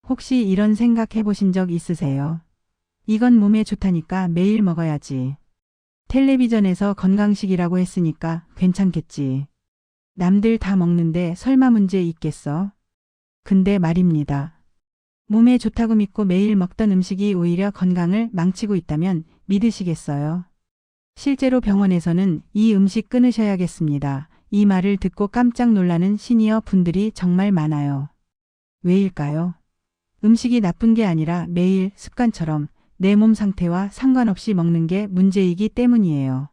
혹시 이런 생각 해보신 적 있으세요? 이건 몸에 좋다니까 매일 먹어야지. 텔레비전에서 건강식이라고 했으니까 괜찮겠지. 남들 다 먹는데 설마 문제 있겠어? 근데 말입니다. 몸에 좋다고 믿고 매일 먹던 음식이 오히려 건강을 망치고 있다면 믿으시겠어요? 실제로 병원에서는 이 음식 끊으셔야겠습니다. 이 말을 듣고 깜짝 놀라는 시니어 분들이 정말 많아요. 왜일까요? 음식이 나쁜 게 아니라 매일 습관처럼 내 몸 상태와 상관없이 먹는 게 문제이기 때문이에요.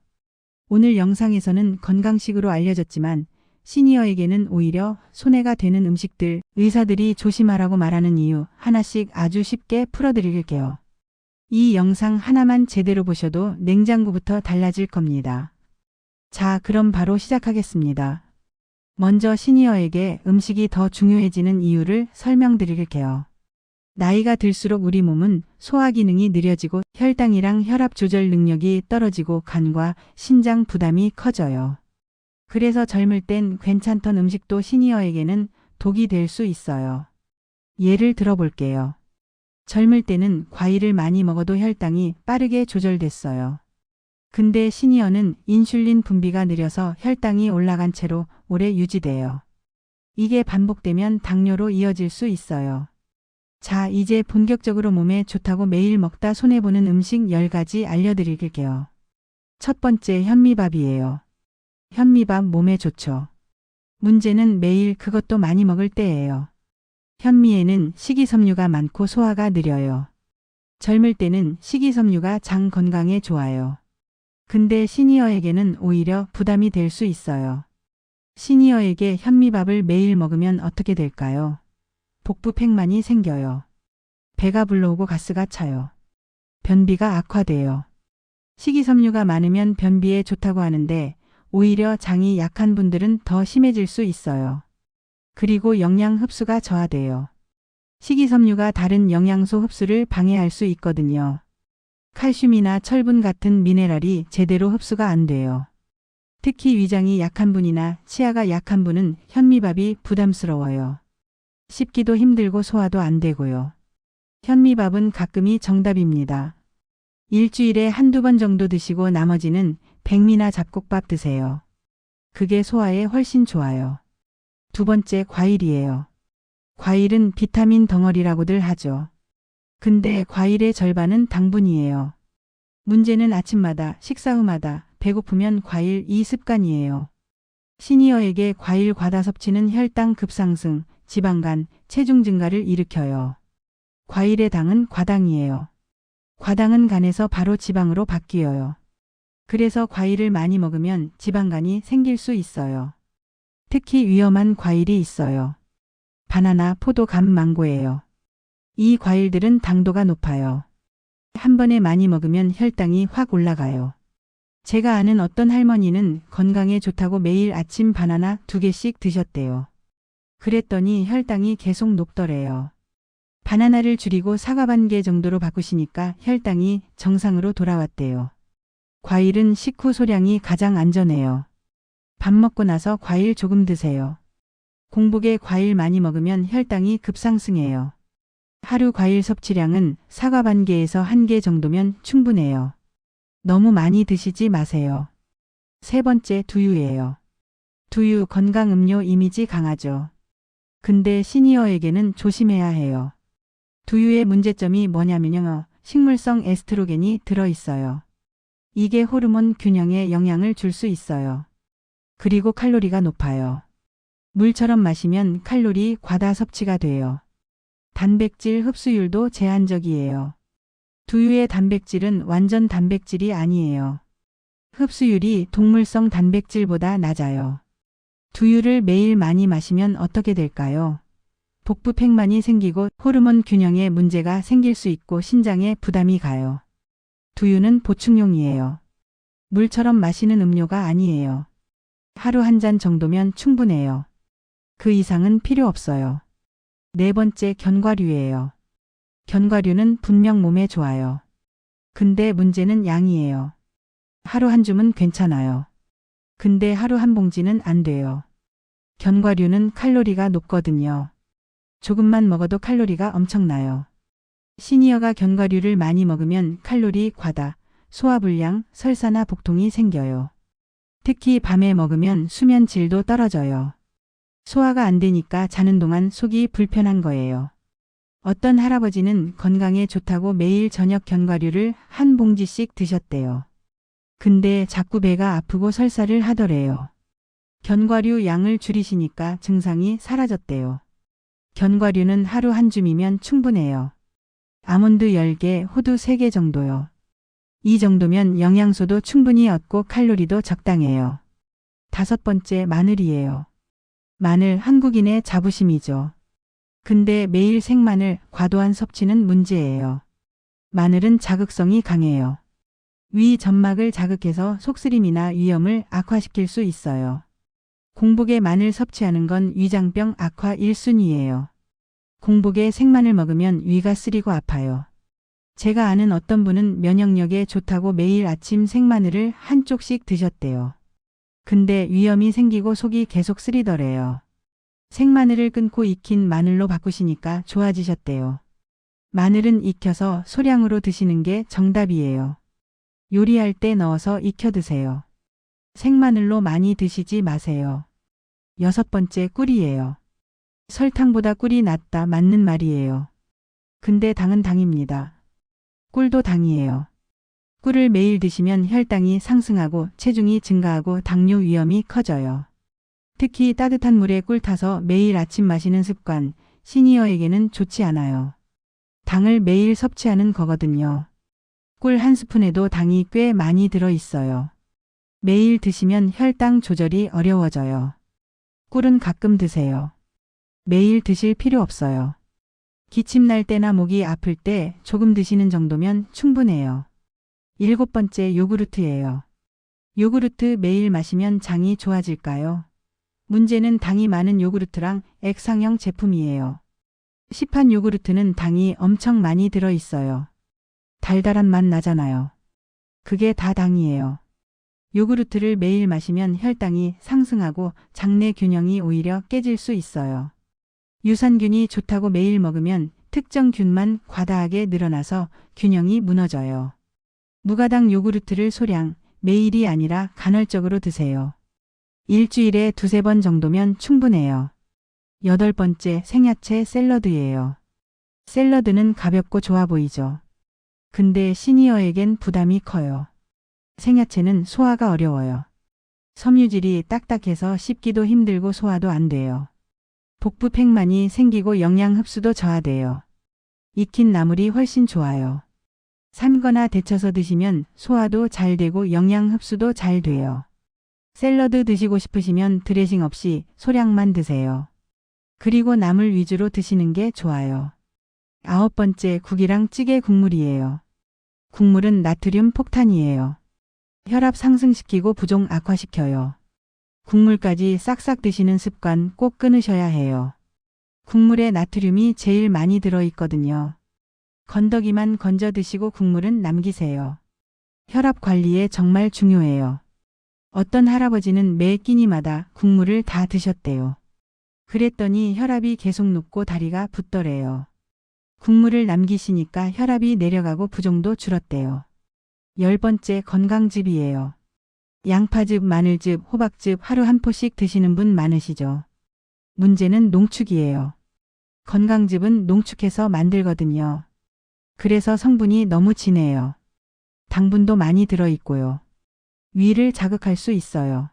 오늘 영상에서는 건강식으로 알려졌지만 시니어에게는 오히려 손해가 되는 음식들, 의사들이 조심하라고 말하는 이유 하나씩 아주 쉽게 풀어드릴게요. 이 영상 하나만 제대로 보셔도 냉장고부터 달라질 겁니다. 자, 그럼 바로 시작하겠습니다. 먼저 시니어에게 음식이 더 중요해지는 이유를 설명드릴게요. 나이가 들수록 우리 몸은 소화 기능이 느려지고 혈당이랑 혈압 조절 능력이 떨어지고 간과 신장 부담이 커져요. 그래서 젊을 땐 괜찮던 음식도 시니어에게는 독이 될 수 있어요. 예를 들어볼게요. 젊을 때는 과일을 많이 먹어도 혈당이 빠르게 조절됐어요. 근데 시니어는 인슐린 분비가 느려서 혈당이 올라간 채로 오래 유지돼요. 이게 반복되면 당뇨로 이어질 수 있어요. 자, 이제 본격적으로 몸에 좋다고 매일 먹다 손해보는 음식 10가지 알려드릴게요. 첫 번째, 현미밥이에요. 현미밥 몸에 좋죠. 문제는 매일 그것도 많이 먹을 때예요. 현미에는 식이섬유가 많고 소화가 느려요. 젊을 때는 식이섬유가 장 건강에 좋아요. 근데 시니어에게는 오히려 부담이 될 수 있어요. 시니어에게 현미밥을 매일 먹으면 어떻게 될까요? 복부팽만이 생겨요. 배가 불러오고 가스가 차요. 변비가 악화돼요. 식이섬유가 많으면 변비에 좋다고 하는데 오히려 장이 약한 분들은 더 심해질 수 있어요. 그리고 영양 흡수가 저하돼요. 식이섬유가 다른 영양소 흡수를 방해할 수 있거든요. 칼슘이나 철분 같은 미네랄이 제대로 흡수가 안 돼요. 특히 위장이 약한 분이나 치아가 약한 분은 현미밥이 부담스러워요. 씹기도 힘들고 소화도 안 되고요. 현미밥은 가끔이 정답입니다. 일주일에 한두 번 정도 드시고 나머지는 백미나 잡곡밥 드세요. 그게 소화에 훨씬 좋아요. 두 번째, 과일이에요. 과일은 비타민 덩어리라고들 하죠. 근데 과일의 절반은 당분이에요. 문제는 아침마다, 식사 후마다 배고프면 과일 이 습관이에요. 시니어에게 과일 과다 섭취는 혈당 급상승, 지방간, 체중 증가를 일으켜요. 과일의 당은 과당이에요. 과당은 간에서 바로 지방으로 바뀌어요. 그래서 과일을 많이 먹으면 지방간이 생길 수 있어요. 특히 위험한 과일이 있어요. 바나나, 포도, 감, 망고예요. 이 과일들은 당도가 높아요. 한 번에 많이 먹으면 혈당이 확 올라가요. 제가 아는 어떤 할머니는 건강에 좋다고 매일 아침 바나나 2개씩 드셨대요. 그랬더니 혈당이 계속 높더래요. 바나나를 줄이고 사과 반 개 정도로 바꾸시니까 혈당이 정상으로 돌아왔대요. 과일은 식후 소량이 가장 안전해요. 밥 먹고 나서 과일 조금 드세요. 공복에 과일 많이 먹으면 혈당이 급상승해요. 하루 과일 섭취량은 사과 반 개에서 1개 정도면 충분해요. 너무 많이 드시지 마세요. 세 번째, 두유예요. 두유 건강 음료 이미지 강하죠. 근데 시니어에게는 조심해야 해요. 두유의 문제점이 뭐냐면요. 식물성 에스트로겐이 들어있어요. 이게 호르몬 균형에 영향을 줄 수 있어요. 그리고 칼로리가 높아요. 물처럼 마시면 칼로리 과다 섭취가 돼요. 단백질 흡수율도 제한적이에요. 두유의 단백질은 완전 단백질이 아니에요. 흡수율이 동물성 단백질보다 낮아요. 두유를 매일 많이 마시면 어떻게 될까요? 복부팽만이 생기고 호르몬 균형에 문제가 생길 수 있고 신장에 부담이 가요. 두유는 보충용이에요. 물처럼 마시는 음료가 아니에요. 하루 1잔 정도면 충분해요. 그 이상은 필요 없어요. 네 번째, 견과류예요. 견과류는 분명 몸에 좋아요. 근데 문제는 양이에요. 하루 한 줌은 괜찮아요. 근데 하루 한 봉지는 안 돼요. 견과류는 칼로리가 높거든요. 조금만 먹어도 칼로리가 엄청나요. 시니어가 견과류를 많이 먹으면 칼로리 과다, 소화불량, 설사나 복통이 생겨요. 특히 밤에 먹으면 수면 질도 떨어져요. 소화가 안 되니까 자는 동안 속이 불편한 거예요. 어떤 할아버지는 건강에 좋다고 매일 저녁 견과류를 한 봉지씩 드셨대요. 근데 자꾸 배가 아프고 설사를 하더래요. 견과류 양을 줄이시니까 증상이 사라졌대요. 견과류는 하루 한 줌이면 충분해요. 아몬드 10개, 호두 3개 정도요. 이 정도면 영양소도 충분히 얻고 칼로리도 적당해요. 5번째, 마늘이에요. 마늘 한국인의 자부심이죠. 근데 매일 생마늘 과도한 섭취는 문제예요. 마늘은 자극성이 강해요. 위 점막을 자극해서 속쓰림이나 위염을 악화시킬 수 있어요. 공복에 마늘 섭취하는 건 위장병 악화 1순위예요. 공복에 생마늘 먹으면 위가 쓰리고 아파요. 제가 아는 어떤 분은 면역력에 좋다고 매일 아침 생마늘을 한 쪽씩 드셨대요. 근데 위염이 생기고 속이 계속 쓰리더래요. 생마늘을 끊고 익힌 마늘로 바꾸시니까 좋아지셨대요. 마늘은 익혀서 소량으로 드시는 게 정답이에요. 요리할 때 넣어서 익혀 드세요. 생마늘로 많이 드시지 마세요. 6번째, 꿀이에요. 설탕보다 꿀이 낫다 맞는 말이에요. 근데 당은 당입니다. 꿀도 당이에요. 꿀을 매일 드시면 혈당이 상승하고 체중이 증가하고 당뇨 위험이 커져요. 특히 따뜻한 물에 꿀 타서 매일 아침 마시는 습관, 시니어에게는 좋지 않아요. 당을 매일 섭취하는 거거든요. 꿀 한 스푼에도 당이 꽤 많이 들어 있어요. 매일 드시면 혈당 조절이 어려워져요. 꿀은 가끔 드세요. 매일 드실 필요 없어요. 기침 날 때나 목이 아플 때 조금 드시는 정도면 충분해요. 7번째, 요구르트예요. 요구르트 매일 마시면 장이 좋아질까요? 문제는 당이 많은 요구르트랑 액상형 제품이에요. 시판 요구르트는 당이 엄청 많이 들어 있어요. 달달한 맛 나잖아요. 그게 다 당이에요. 요구르트를 매일 마시면 혈당이 상승하고 장내 균형이 오히려 깨질 수 있어요. 유산균이 좋다고 매일 먹으면 특정 균만 과다하게 늘어나서 균형이 무너져요. 무가당 요구르트를 소량, 매일이 아니라 간헐적으로 드세요. 일주일에 2~3번 정도면 충분해요. 8번째, 생야채 샐러드예요. 샐러드는 가볍고 좋아 보이죠. 근데 시니어에겐 부담이 커요. 생야채는 소화가 어려워요. 섬유질이 딱딱해서 씹기도 힘들고 소화도 안 돼요. 복부팽만이 생기고 영양 흡수도 저하돼요. 익힌 나물이 훨씬 좋아요. 삶거나 데쳐서 드시면 소화도 잘 되고 영양 흡수도 잘 돼요. 샐러드 드시고 싶으시면 드레싱 없이 소량만 드세요. 그리고 나물 위주로 드시는 게 좋아요. 9번째, 국이랑 찌개 국물이에요. 국물은 나트륨 폭탄이에요. 혈압 상승시키고 부종 악화시켜요. 국물까지 싹싹 드시는 습관 꼭 끊으셔야 해요. 국물에 나트륨이 제일 많이 들어있거든요. 건더기만 건져 드시고 국물은 남기세요. 혈압 관리에 정말 중요해요. 어떤 할아버지는 매 끼니마다 국물을 다 드셨대요. 그랬더니 혈압이 계속 높고 다리가 붓더래요. 국물을 남기시니까 혈압이 내려가고 부종도 줄었대요. 10번째, 건강즙이에요. 양파즙, 마늘즙, 호박즙 하루 한 포씩 드시는 분 많으시죠? 문제는 농축이에요. 건강즙은 농축해서 만들거든요. 그래서 성분이 너무 진해요. 당분도 많이 들어있고요. 위를 자극할 수 있어요.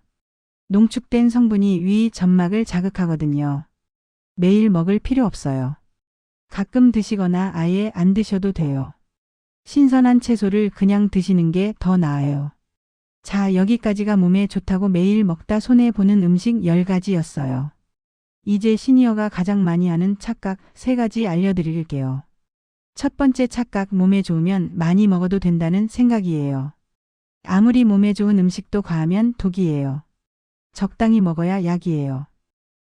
농축된 성분이 위 점막을 자극하거든요. 매일 먹을 필요 없어요. 가끔 드시거나 아예 안 드셔도 돼요. 신선한 채소를 그냥 드시는 게 더 나아요. 자, 여기까지가 몸에 좋다고 매일 먹다 손해보는 음식 10가지였어요. 이제 시니어가 가장 많이 하는 착각 3가지 알려드릴게요. 첫 번째 착각, 몸에 좋으면 많이 먹어도 된다는 생각이에요. 아무리 몸에 좋은 음식도 과하면 독이에요. 적당히 먹어야 약이에요.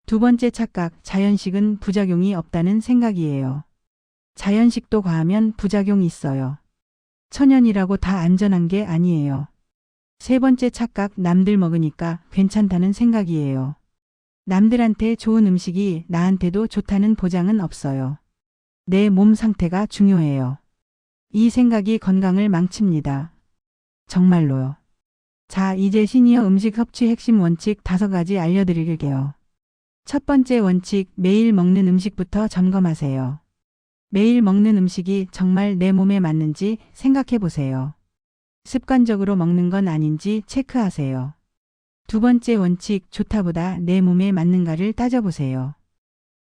두 번째 착각, 자연식은 부작용이 없다는 생각이에요. 자연식도 과하면 부작용이 있어요. 천연이라고 다 안전한 게 아니에요. 세 번째 착각, 남들 먹으니까 괜찮다는 생각이에요. 남들한테 좋은 음식이 나한테도 좋다는 보장은 없어요. 내 몸 상태가 중요해요. 이 생각이 건강을 망칩니다. 정말로요. 자, 이제 시니어 음식 섭취 핵심 원칙 5가지 알려드릴게요. 첫 번째 원칙, 매일 먹는 음식부터 점검하세요. 매일 먹는 음식이 정말 내 몸에 맞는지 생각해 보세요. 습관적으로 먹는 건 아닌지 체크하세요. 두 번째 원칙, 좋다보다 내 몸에 맞는가를 따져보세요.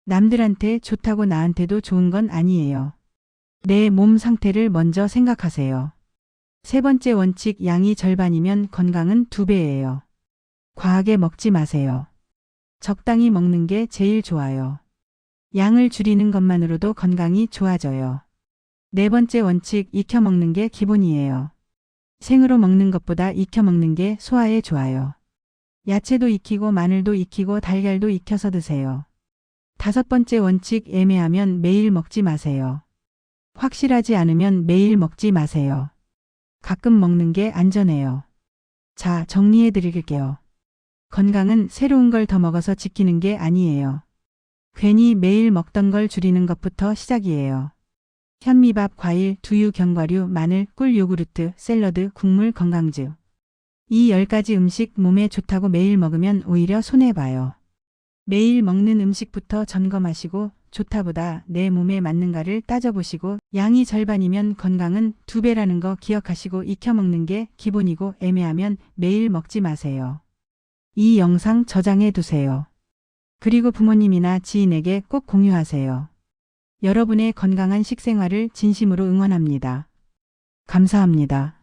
남들한테 좋다고 나한테도 좋은 건 아니에요. 내 몸 상태를 먼저 생각하세요. 세 번째 원칙, 양이 절반이면 건강은 2배예요. 과하게 먹지 마세요. 적당히 먹는 게 제일 좋아요. 양을 줄이는 것만으로도 건강이 좋아져요. 네 번째 원칙, 익혀 먹는 게 기본이에요. 생으로 먹는 것보다 익혀 먹는 게 소화에 좋아요. 야채도 익히고 마늘도 익히고 달걀도 익혀서 드세요. 다섯 번째 원칙, 애매하면 매일 먹지 마세요. 확실하지 않으면 매일 먹지 마세요. 가끔 먹는 게 안전해요. 자, 정리해 드릴게요. 건강은 새로운 걸 더 먹어서 지키는 게 아니에요. 괜히 매일 먹던 걸 줄이는 것부터 시작이에요. 현미밥, 과일, 두유, 견과류, 마늘, 꿀, 요구르트, 샐러드, 국물, 건강즙. 이 10가지 음식 몸에 좋다고 매일 먹으면 오히려 손해봐요. 매일 먹는 음식부터 점검하시고 좋다보다 내 몸에 맞는가를 따져보시고 양이 절반이면 건강은 2배라는 거 기억하시고 익혀 먹는 게 기본이고 애매하면 매일 먹지 마세요. 이 영상 저장해 두세요. 그리고 부모님이나 지인에게 꼭 공유하세요. 여러분의 건강한 식생활을 진심으로 응원합니다. 감사합니다.